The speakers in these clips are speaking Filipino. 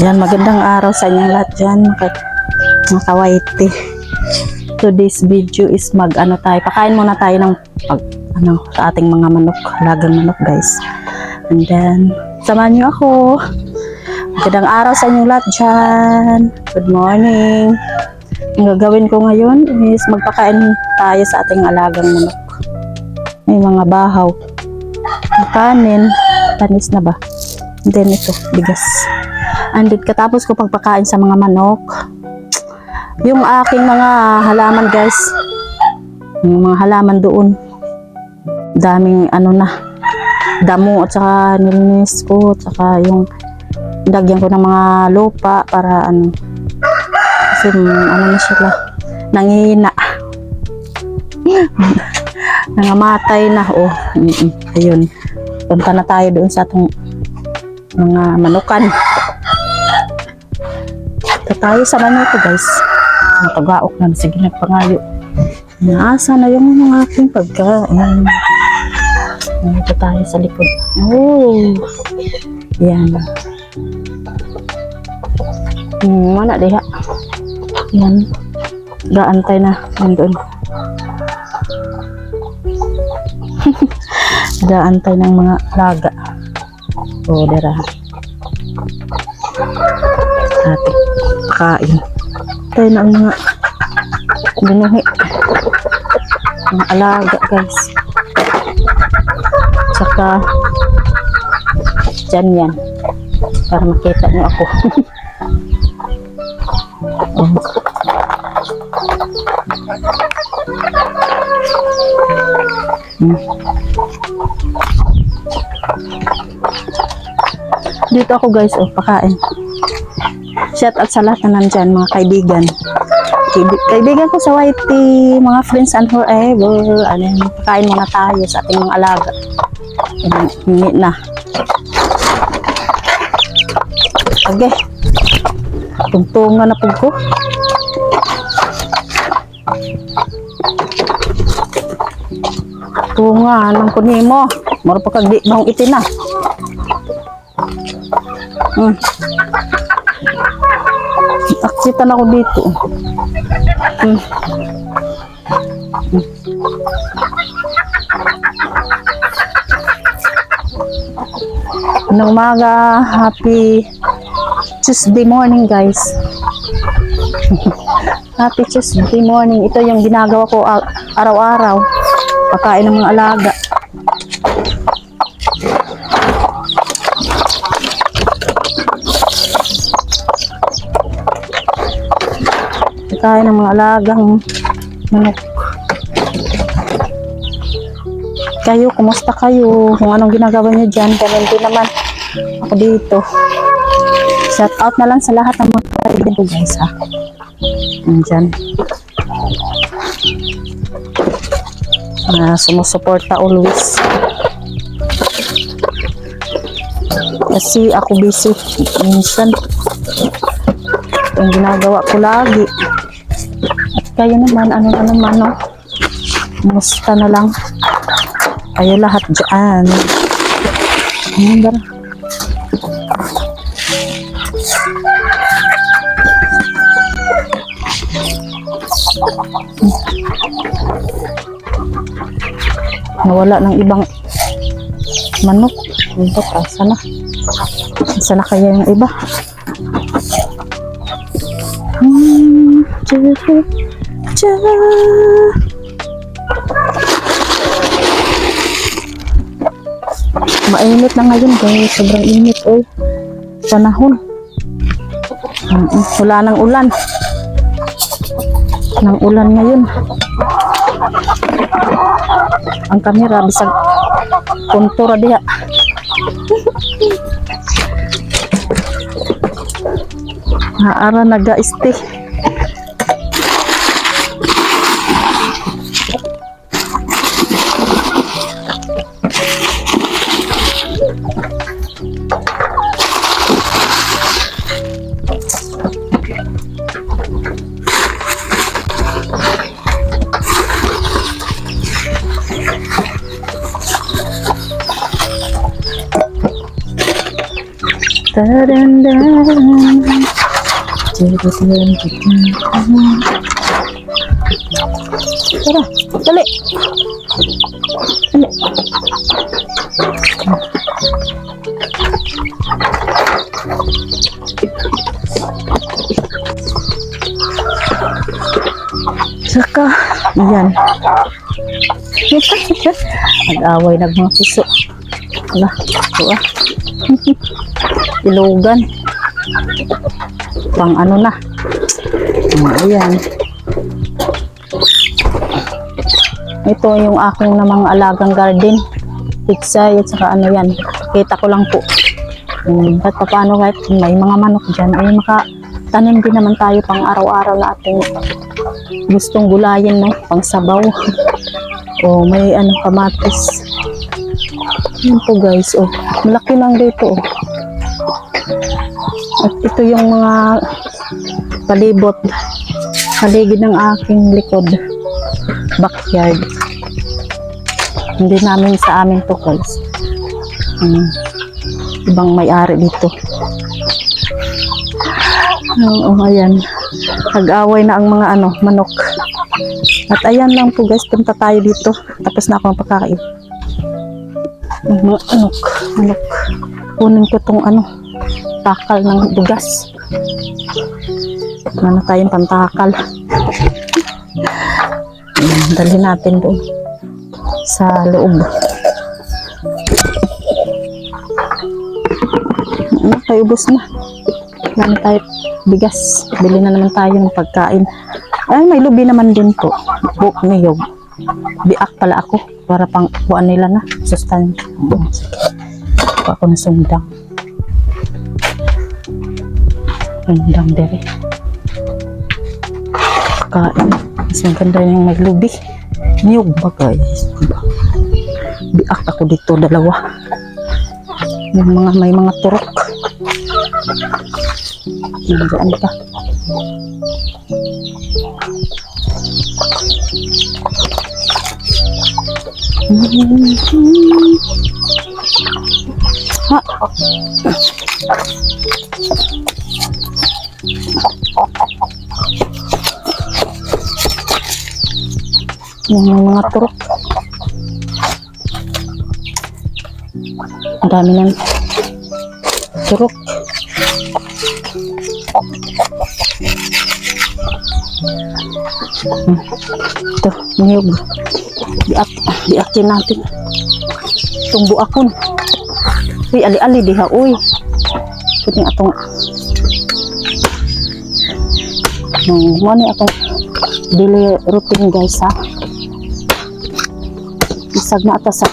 Diyan, magandang araw sa inyong lahat dyan, mga kawaiti. Today's video is pakain muna tayo ng sa ating mga manok, alagang manok guys. And then, samahan nyo ako. Magandang araw sa inyong lahat dyan. Good morning. Ang gagawin ko ngayon is magpakain tayo sa ating alagang manok. May mga bahaw. Kanin, panis na ba? And then ito, bigas. And then, katapos ko pagpakain sa mga manok, yung aking mga halaman guys, yung mga halaman doon, daming damo at saka nilinis ko, at saka yung lagyan ko ng mga lupa para kasi na sila, nangihina, nangamatay na. Ayun, punta na tayo doon sa atong mga manukan. Ito tayo sa manok guys. Nakagaok na, sige nagpangayo. Naasa na yung mga aking pagkain. Ito tayo sa likod. Yan. Mana diha. Yan. Gaantay na nandun. Gaantay ng mga laga. Dera. Ating kain. Tayo na ang mga binuhi. Mga alaga guys. Tsaka dyan yan. Para makita nyo ako. Dito ako guys, pakain. Shout out sa lahat na nandyan, mga kaibigan. Kaibigan ko sa YT, mga friends and forever. Pakain muna tayo sa ating mga alaga. Hingi na. Okay. Tungtungan na po ko. Tungan ang kunimo. Mara pa kag di bang itina. Aksitan ako dito. Anong umaga, happy Tuesday morning guys. Happy Tuesday morning. Ito yung ginagawa ko araw-araw. Pakain ng mga alaga. Pakain ng mga alagang manok. Kayo, kumusta kayo? Kung anong ginagawa niyo dyan, komento naman. Ako dito. Shout out na lang sa lahat ng mga kaibigan ko guys ha. Nandyan. Sumusuporta always. Kasi ako busy. Minsan, yung ginagawa ko lagi. At kayo naman, no? Musta na lang. Kayo lahat dyan. Nawala ng ibang manok. Sana kaya yung iba. Mainit na ngayon guys. Sobrang init panahon. Wala ng ulan. Ng ulan ngayon. Ang kamera bisag kontura diha. Naara naga-este. Tarandan. Tara, dali. Dali. Saka, yan. Nag-away ng mga piso. Wala, ito ah. Ilugan. Pang ano na. Ayan. Ito yung aking namang alagang garden. Tiksay at saka ano yan. Kita ko lang po. At paano kahit may mga manok dyan, ay makatanim din naman tayo pang araw-araw na ating gustong gulayin, no? Pang sabaw. O may ano, kamatis. Yan po guys. O, malaki lang dito. O. At ito yung mga palibot, paligid ng aking likod, backyard. Hindi namin sa amin to guys. Ibang may-ari dito. Oo, ayan. Nag-away na ang mga ano, manok. At ayan lang po guys, punta tayo dito. Tapos na ako magpakain. Mga manok. Kunin ko tong ano, takal ng bigas. Ano tayong pantakal. Dali natin doon sa loob. Tayo ubos na. Wala tayo bigas. Bili na naman tayo ng pagkain. Ay, may lubi naman din po. Buk niyog. Biak pala ako para pang kuhaan nila na. Sustan. Sige. Ako na sundang. Sundang dere. Kain. Mas maganda yung may lubi. Niyog ba guys? Biak ako dito dalawa. May mga turok. Nandiyan pa. Ha. Yung mga turok. Ang dami ng turok. Ito, niyog. Diakin natin. Tumbo akon. Uy, ali-ali diha, uy. Kuting atong ano atong daily routine guys ha. Isag na atas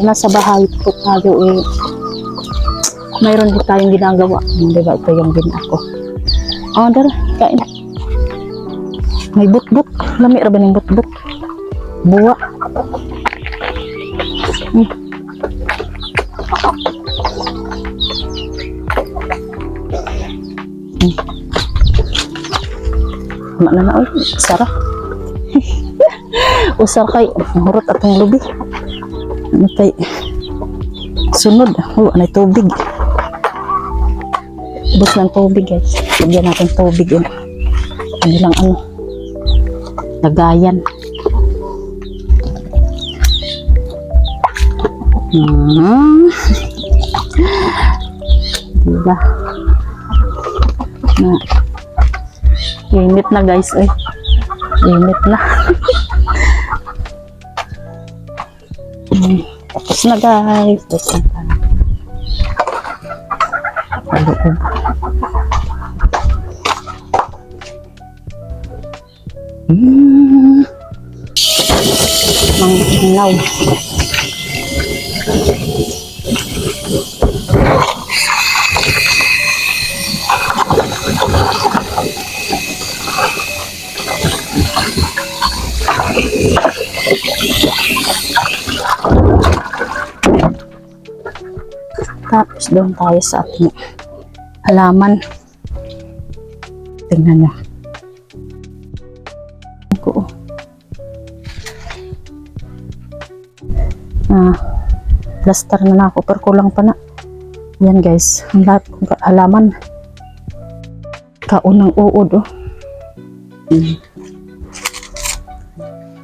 nasa bahay po tayo eh. Mayroon din tayong ginagawa. Diba ito yung ginako. Oh, dara, kain. May but-but. Lami ra ba ng but-but? Buwa. Mana na oy, sarap. Usar kay hurot atong lubi. Ano kay sunod. Oh, anay tubig. Ubos ng tubig guys. Lagyan natin tubig yun. Kanilang ano, lagayan. Diba? Na. Init na guys. Ay. Init na. Tapos na guys. Tapos na. Paloob. Manginaw. Tapos doon tayo sa ating halaman. Tingnan nyo. Plaster na ako pero kulang pa na. Yan guys, ang lahat ng halaman. Kaunang uod oh.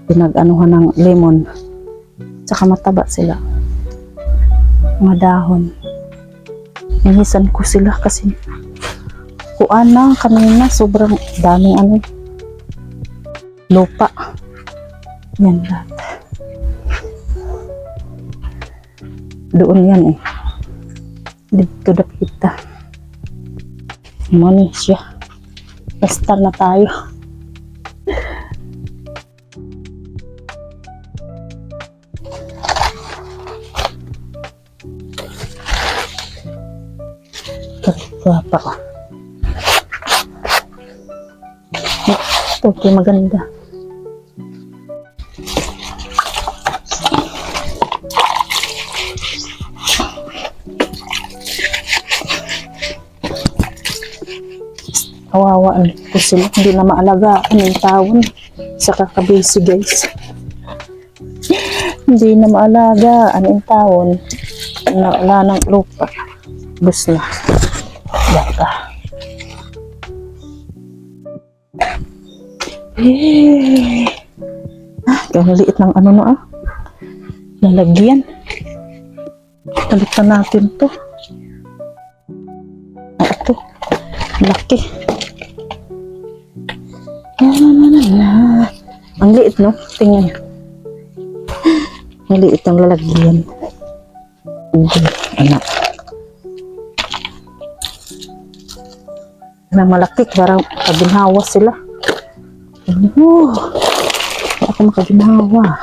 Pinag-anuhan ng lemon. Tsaka mataba sila. Mga dahon. Ninisan ko sila kasi kuan na kanina sobrang daming lupa. Yan lahat. Doon yan eh. Dito na kita. Money siya. Basta na tayo. Papa. Ito, okay, maganda. Kawawa ko sila. Hindi na maalagaan yung taon sa kakabisi guys. Hindi na maalagaan yung taon. Wala ng lupa. Bus na. Baka. Ang liit ng ano na lalagyan. Talitan natin to. Ito. Laki. Ang liit no? Tingnan. Ang liit ang lalagyan. Anak. Na malaki, parang kabinhawa sila. Ako makabinhawa.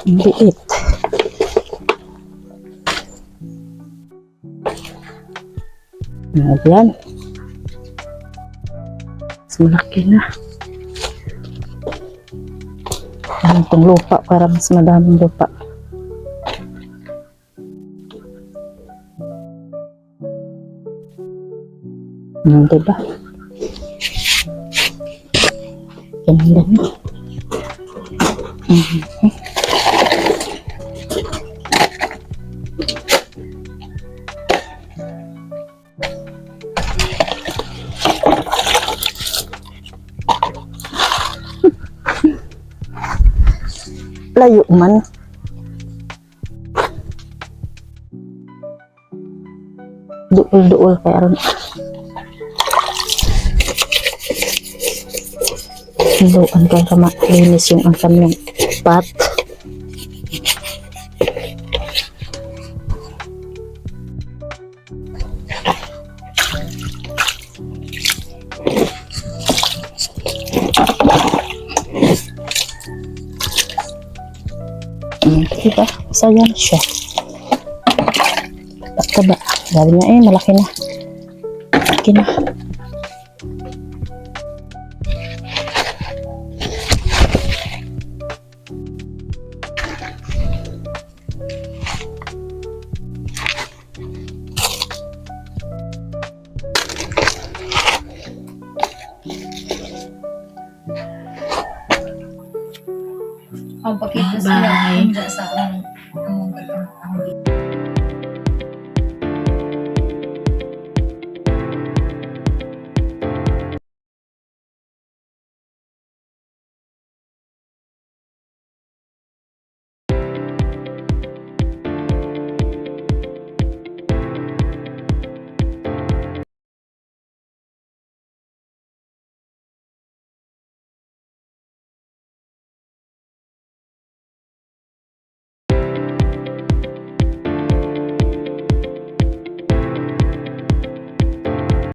Ang liit. Ayan. Mas malaki na. Ayan itong lupa para mas madaming lupa. Diba? Ganda na. Layo man. Duol-duol kaya ron. Hinduan kaya linis yung ang kanyang pot. Diba? Sayang siya. Taba. Sabi niya malaki na. Malaki na. Ang pakita sila sa among